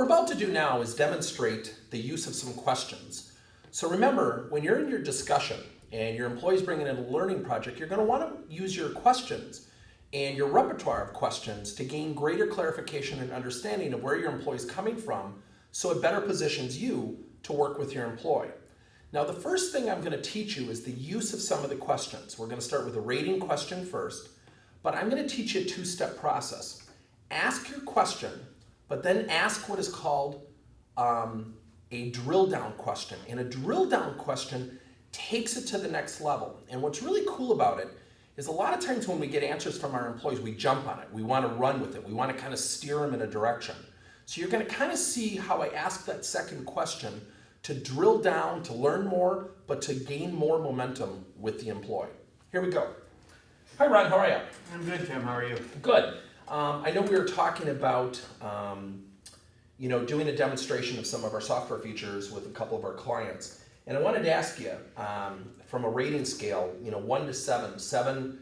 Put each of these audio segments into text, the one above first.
we're about to do now is demonstrate the use of some questions. So remember, when you're in your discussion and your employee's bringing in a learning project, you're going to want to use your questions and your repertoire of questions to gain greater clarification and understanding of where your employee's coming from, so it better positions you to work with your employee. Now, the first thing I'm going to teach you is the use of some of the questions. We're going to start with a rating question first, but I'm going to teach you a two-step process. Ask your question, but then ask what is called a drill down question. And a drill down question takes it to the next level. And what's really cool about it is a lot of times when we get answers from our employees, we jump on it. We want to run with it. We want to kind of steer them in a direction. So you're going to kind of see how I ask that second question to drill down, to learn more, but to gain more momentum with the employee. Here we go. Hi, Ron. How are you? I'm good, Tim. How are you? Good. I know we were talking about doing a demonstration of some of our software features with a couple of our clients. And I wanted to ask you, from a rating scale, 1 to 7, 7,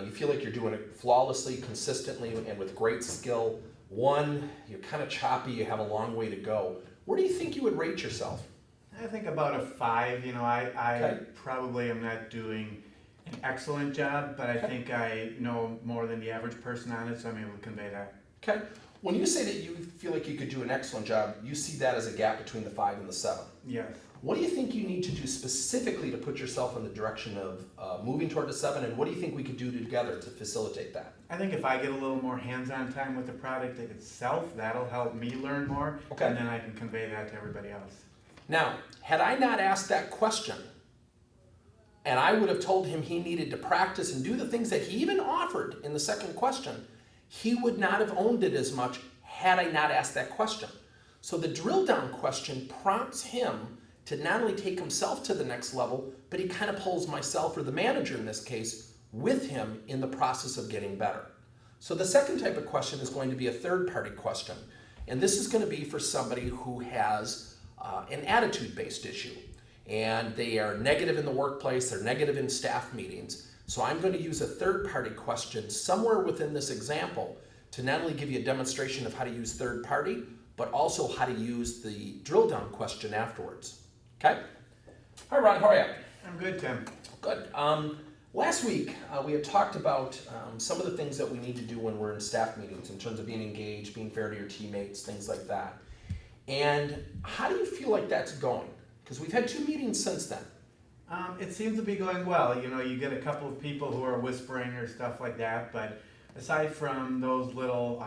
you feel like you're doing it flawlessly, consistently, and with great skill. 1, you're kind of choppy, you have a long way to go. Where do you think you would rate yourself? I think about a 5. I Okay. probably am not doing an excellent job, but I think I know more than the average person on it, so I'm able to convey that. Okay. When you say that you feel like you could do an excellent job, you see that as a gap between the 5 and the 7. Yes. What do you think you need to do specifically to put yourself in the direction of moving toward a 7, and what do you think we could do together to facilitate that? I think if I get a little more hands-on time with the product itself, that'll help me learn more, Okay. and then I can convey that to everybody else. Now, had I not asked that question, and I would have told him he needed to practice and do the things that he even offered in the second question, he would not have owned it as much had I not asked that question. So the drill down question prompts him to not only take himself to the next level, but he kind of pulls myself, or the manager in this case, with him in the process of getting better. So the second type of question is going to be a third-party question. And this is going to be for somebody who has an attitude-based issue. And they are negative in the workplace, they're negative in staff meetings. So I'm going to use a third-party question somewhere within this example to not only give you a demonstration of how to use third-party, but also how to use the drill-down question afterwards. Okay? Hi, Ron. How are you? I'm good, Tim. Good. Last week, we had talked about some of the things that we need to do when we're in staff meetings in terms of being engaged, being fair to your teammates, things like that. And how do you feel like that's going? Because we've had 2 meetings since then. It seems to be going well. You get a couple of people who are whispering or stuff like that, but aside from those little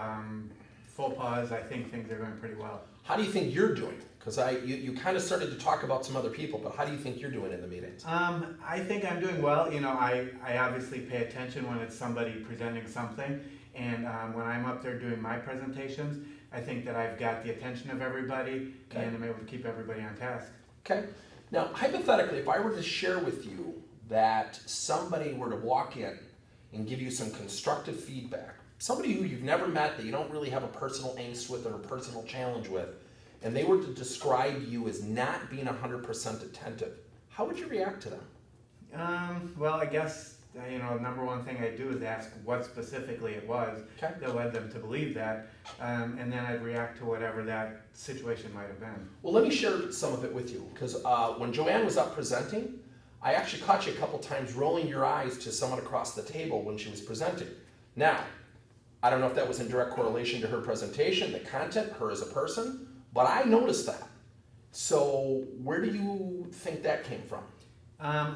faux pas, I think things are going pretty well. How do you think you're doing? Because you kind of started to talk about some other people, but how do you think you're doing in the meetings? I think I'm doing well. I obviously pay attention when it's somebody presenting something, and when I'm up there doing my presentations, I think that I've got the attention of everybody, Okay. and I'm able to keep everybody on task. Okay. Now, hypothetically, if I were to share with you that somebody were to walk in and give you some constructive feedback, somebody who you've never met, that you don't really have a personal angst with or a personal challenge with, and they were to describe you as not being 100% attentive, how would you react to them? Well, I guess, number one thing I do is ask what specifically it was Okay. that led them to believe that, and then I'd react to whatever that situation might have been. Well, let me share some of it with you, because when Joanne was up presenting, I actually caught you a couple times rolling your eyes to someone across the table when she was presenting. Now, I don't know if that was in direct correlation to her presentation, the content, her as a person, but I noticed that. So where do you think that came from?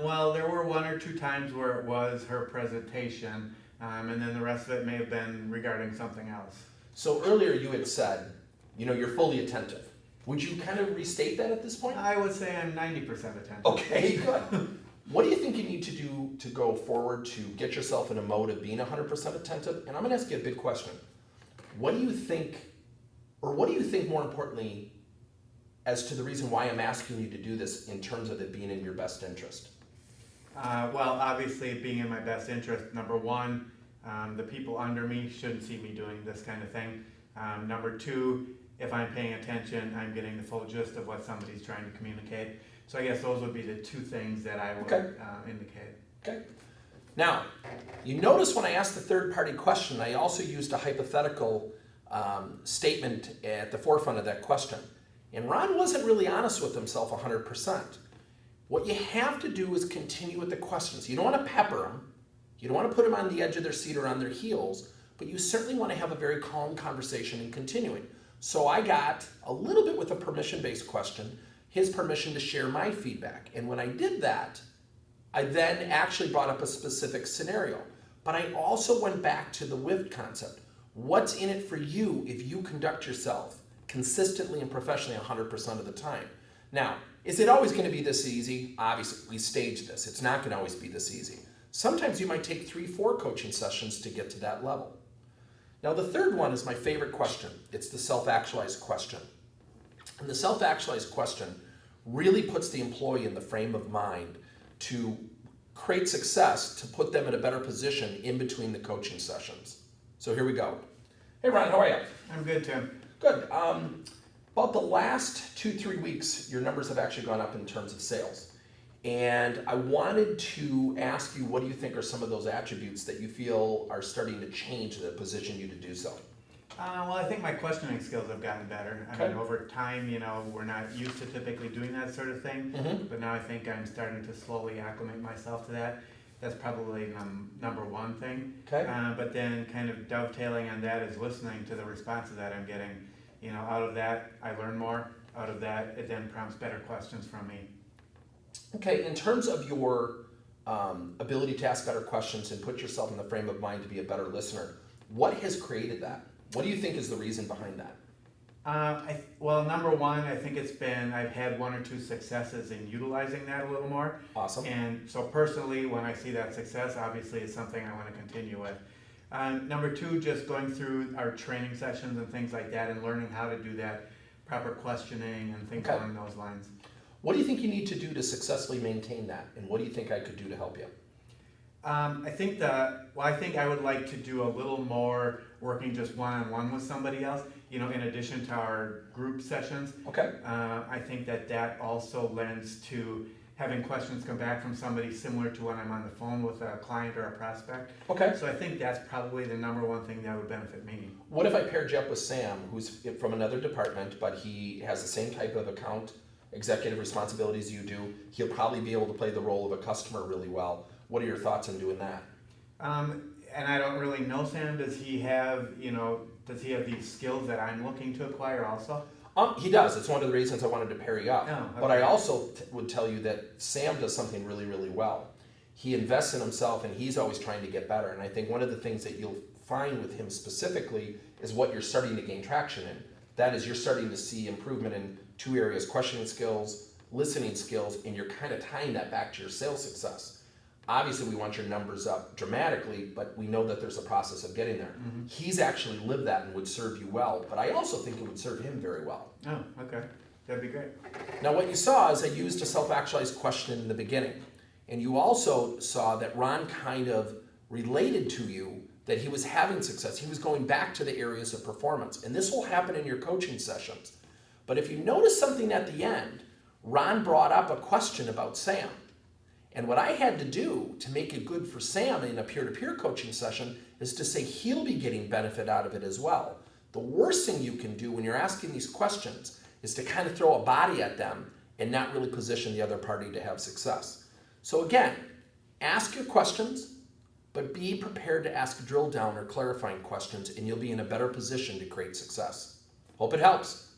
Well, there were 1 or 2 times where it was her presentation, and then the rest of it may have been regarding something else. So earlier you had said, you're fully attentive. Would you kind of restate that at this point? I would say I'm 90% attentive. Okay, good. What do you think you need to do to go forward to get yourself in a mode of being 100% attentive? And I'm going to ask you a big question. What do you think more importantly as to the reason why I'm asking you to do this in terms of it being in your best interest? Well, obviously being in my best interest, number one, the people under me shouldn't see me doing this kind of thing. Number two, if I'm paying attention, I'm getting the full gist of what somebody's trying to communicate. So I guess those would be the 2 things that I would indicate. Okay. Now, you notice when I asked the third party question, I also used a hypothetical statement at the forefront of that question. And Ron wasn't really honest with himself 100%. What you have to do is continue with the questions. You don't want to pepper them. You don't want to put them on the edge of their seat or on their heels, but you certainly want to have a very calm conversation and continuing. So I got a little bit with a permission-based question, his permission to share my feedback. And when I did that, I then actually brought up a specific scenario. But I also went back to the WIFT concept. What's in it for you if you conduct yourself consistently and professionally 100% of the time? Now, is it always going to be this easy? Obviously, we stage this. It's not going to always be this easy. Sometimes you might take 3-4 coaching sessions to get to that level. Now, the third one is my favorite question. It's the self-actualized question. And the self-actualized question really puts the employee in the frame of mind to create success, to put them in a better position in between the coaching sessions. So here we go. Hey, Ron, how are you? I'm good, Tim. Good. About the last 2-3 weeks, your numbers have actually gone up in terms of sales. And I wanted to ask you, what do you think are some of those attributes that you feel are starting to change that position you to do so? Well, I think my questioning skills have gotten better. I mean, over time, we're not used to typically doing that sort of thing, but now I think I'm starting to slowly acclimate myself to that. That's probably number one thing. Okay. But then kind of dovetailing on that is listening to the responses that I'm getting. Out of that, I learn more. Out of that, it then prompts better questions from me. Okay, in terms of your ability to ask better questions and put yourself in the frame of mind to be a better listener, what has created that? What do you think is the reason behind that? Well, number one, I think I've had 1 or 2 successes in utilizing that a little more. Awesome. And so personally, when I see that success, obviously it's something I want to continue with. Number 2, just going through our training sessions and things like that and learning how to do that proper questioning and things along those lines. What do you think you need to do to successfully maintain that? And what do you think I could do to help you? I think I would like to do a little more working just one-on-one with somebody else, in addition to our group sessions. Okay. I think that also lends to having questions come back from somebody similar to when I'm on the phone with a client or a prospect. Okay. So I think that's probably the number one thing that would benefit me. What if I paired you up with Sam, who's from another department, but he has the same type of account executive responsibilities you do? He'll probably be able to play the role of a customer really well. What are your thoughts on doing that? And I don't really know Sam. Does he have these skills that I'm looking to acquire also? He does. It's one of the reasons I wanted to pair you up. Oh, okay. But I also would tell you that Sam does something really, really well. He invests in himself and he's always trying to get better. And I think one of the things that you'll find with him specifically is what you're starting to gain traction in. That is, you're starting to see improvement in 2 areas: questioning skills, listening skills, and you're kind of tying that back to your sales success. Obviously, we want your numbers up dramatically, but we know that there's a process of getting there. Mm-hmm. He's actually lived that and would serve you well, but I also think it would serve him very well. Oh, okay. That'd be great. Now, what you saw is I used a self-actualized question in the beginning, and you also saw that Ron kind of related to you that he was having success. He was going back to the areas of performance, and this will happen in your coaching sessions. But if you notice something at the end, Ron brought up a question about Sam. And what I had to do to make it good for Sam in a peer-to-peer coaching session is to say he'll be getting benefit out of it as well. The worst thing you can do when you're asking these questions is to kind of throw a body at them and not really position the other party to have success. So again, ask your questions, but be prepared to ask drill down or clarifying questions, and you'll be in a better position to create success. Hope it helps.